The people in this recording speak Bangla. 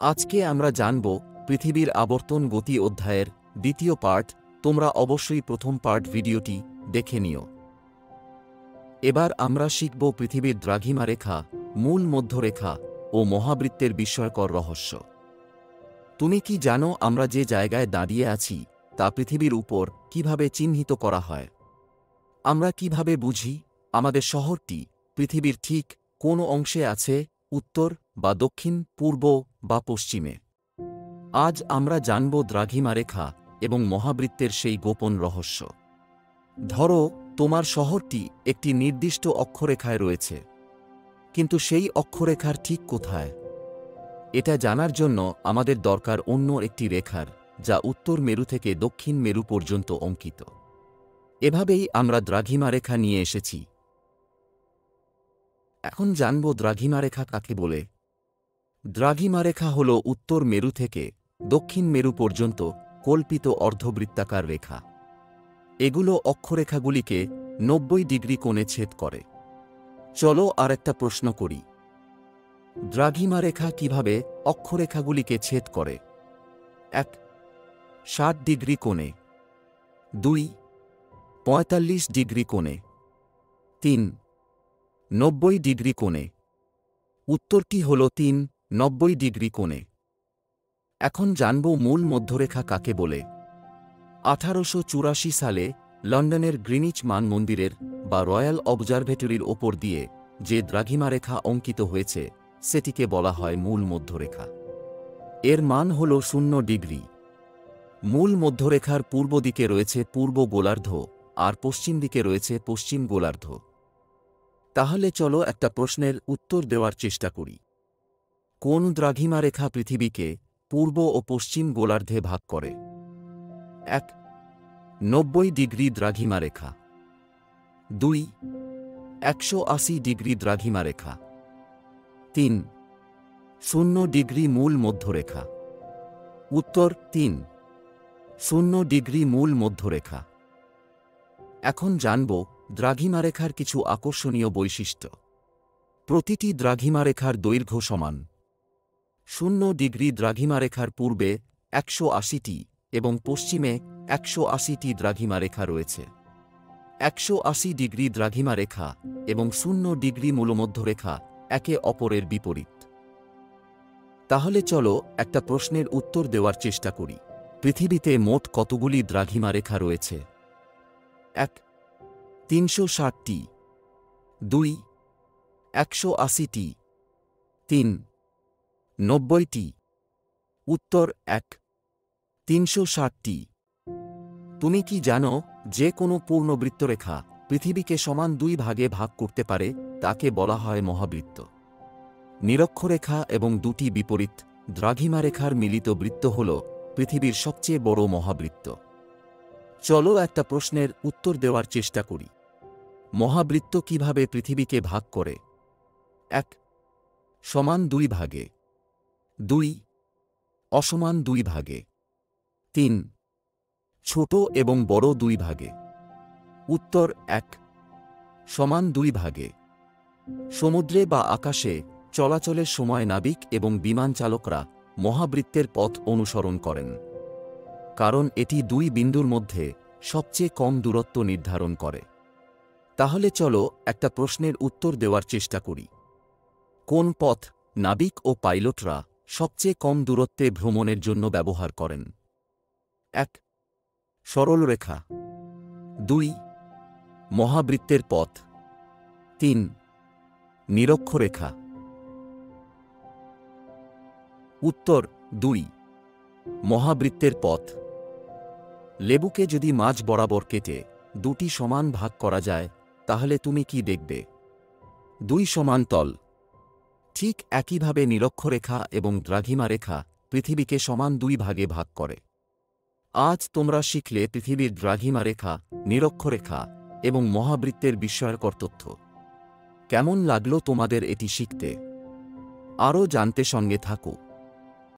আজকে আমরা জানব পৃথিবীর আবর্তন গতি অধ্যায়ের দ্বিতীয় পার্ট। তোমরা অবশ্যই প্রথম পার্ট ভিডিওটি দেখে নিও। এবার আমরা শিখব পৃথিবীর দ্রাঘিমা রেখা, মূল মধ্যরেখা ও মহাবৃত্তের বিস্ময়কর রহস্য। তুমি কি জানো আমরা যে জায়গায় দাঁড়িয়ে আছি তা পৃথিবীর উপর কিভাবে চিহ্নিত করা হয়? আমরা কিভাবে বুঝি আমাদের শহরটি পৃথিবীর ঠিক কোন অংশে আছে, উত্তর বা দক্ষিণ, পূর্ব বা পশ্চিমে? আজ আমরা জানব দ্রাঘিমা রেখা এবং মহাবৃত্তের সেই গোপন রহস্য। ধরো, তোমার শহরটি একটি নির্দিষ্ট অক্ষরেখায় রয়েছে, কিন্তু সেই অক্ষরেখার ঠিক কোথায়? এটা জানার জন্য আমাদের দরকার অন্য একটি রেখার, যা উত্তর মেরু থেকে দক্ষিণ মেরু পর্যন্ত অঙ্কিত। এভাবেই আমরা দ্রাঘিমা রেখা নিয়ে এসেছি। এখন জানব দ্রাঘিমা রেখা কাকে বলে। দ্রাঘিমা রেখা হল উত্তর মেরু থেকে দক্ষিণ মেরু পর্যন্ত কল্পিত অর্ধবৃত্তাকার রেখা। এগুলো অক্ষরেখাগুলিকে 90 ডিগ্রি কোণে ছেদ করে। চলো আর একটা প্রশ্ন করি। দ্রাঘিমা রেখা কিভাবে অক্ষরেখাগুলিকে ছেদ করে? 1. 60 ডিগ্রি কোণে। 2. 45 ডিগ্রি কোণে। 3. 90 ডিগ্রি কোণে। উত্তরটি হল 3, 90 ডিগ্রি কোণে। এখন জানব মূল মধ্যরেখা কাকে বলে। 1884 সালে লন্ডনের গ্রিনিচ মান মন্দিরের বা রয়্যাল অবজারভেটরির ওপর দিয়ে যে দ্রাঘিমা রেখা অঙ্কিত হয়েছে সেটিকে বলা হয় মূল মধ্যরেখা। এর মান হল 0 ডিগ্রি। মূল মধ্যরেখার পূর্ব দিকে রয়েছে পূর্ব গোলার্ধ আর পশ্চিম দিকে রয়েছে পশ্চিম গোলার্ধ। তাহলে চলো একটা প্রশ্নের উত্তর দেওয়ার চেষ্টা করি। কোন দ্রাঘিমা রেখা পৃথিবীকে পূর্ব ও পশ্চিম গোলার্ধে ভাগ করে? 1. 90 ডিগ্রি দ্রাঘিমা রেখা। 2. 180 ডিগ্রি দ্রাঘিমা রেখা। 3. 0 ডিগ্রি মূল মধ্যরেখা। উত্তর 3, 0 ডিগ্রি মূল মধ্যরেখা। এখন জানব দ্রাঘিমারেখার কিছু আকর্ষণীয় বৈশিষ্ট্য। প্রতিটি দ্রাঘিমারেখার দৈর্ঘ্য সমান। 0 ডিগ্রি দ্রাঘিমারেখার পূর্বে 180টি এবং পশ্চিমে 180টি দ্রাঘিমারেখা রয়েছে। 180 ডিগ্রি দ্রাঘিমারেখা এবং 0 ডিগ্রি মূলমধ্যরেখা একে অপরের বিপরীত। তাহলে চলো একটা প্রশ্নের উত্তর দেওয়ার চেষ্টা করি। পৃথিবীতে মোট কতগুলি দ্রাঘিমারেখা রয়েছে? 1. 360টি। 2. 180টি। 3. 90টি। উত্তর 1, 360টি। তুমি কি জানো যে কোনো পূর্ণবৃত্তরেখা পৃথিবীকে সমান 2 ভাগে ভাগ করতে পারে? তাকে বলা হয় মহাবৃত্ত। নিরক্ষরেখা এবং দুটি বিপরীত দ্রাঘিমারেখার মিলিত বৃত্ত হল পৃথিবীর সবচেয়ে বড় মহাবৃত্ত। চলো একটা প্রশ্নের উত্তর দেওয়ার চেষ্টা করি। মহাবৃত্ত কিভাবে পৃথিবীকে ভাগ করে? 1. সমান 2 ভাগে। 2. অসমান 2 ভাগে। 3. ছোট এবং বড় 2 ভাগে। উত্তর 1, সমান 2 ভাগে। সমুদ্রে বা আকাশে চলাচলের সময় নাবিক এবং বিমান চালকরা মহাবৃত্তের পথ অনুসরণ করেন, কারণ এটি 2 বিন্দুর মধ্যে সবচেয়ে কম দূরত্ব নির্ধারণ করে। তাহলে চলো একটা প্রশ্নের উত্তর দেওয়ার চেষ্টা করি। কোন পথ নাবিক ও পাইলটরা সবচেয়ে কম দূরত্বে ভ্রমণের জন্য ব্যবহার করেন? 1. সরলরেখা। 2. মহাবৃত্তের পথ। 3. নিরক্ষরেখা। উত্তর 2, মহাবৃত্তের পথ। লেবুকে যদি মাঝ বরাবর কেটে 2টি সমান ভাগ করা যায় তাহলে তুমি কি দেখবে? 2 সমান তল। ঠিক একইভাবে নিরক্ষরেখা এবং দ্রাঘিমা রেখা পৃথিবীকে সমান 2 ভাগে ভাগ করে। আজ তোমরা শিখলে পৃথিবীর দ্রাঘিমা রেখা, নিরক্ষরেখা এবং মহাবৃত্তের বিস্ময়কর তথ্য। কেমন লাগলো তোমাদের এটি শিখতে? আরও জানতে সঙ্গে থাকো।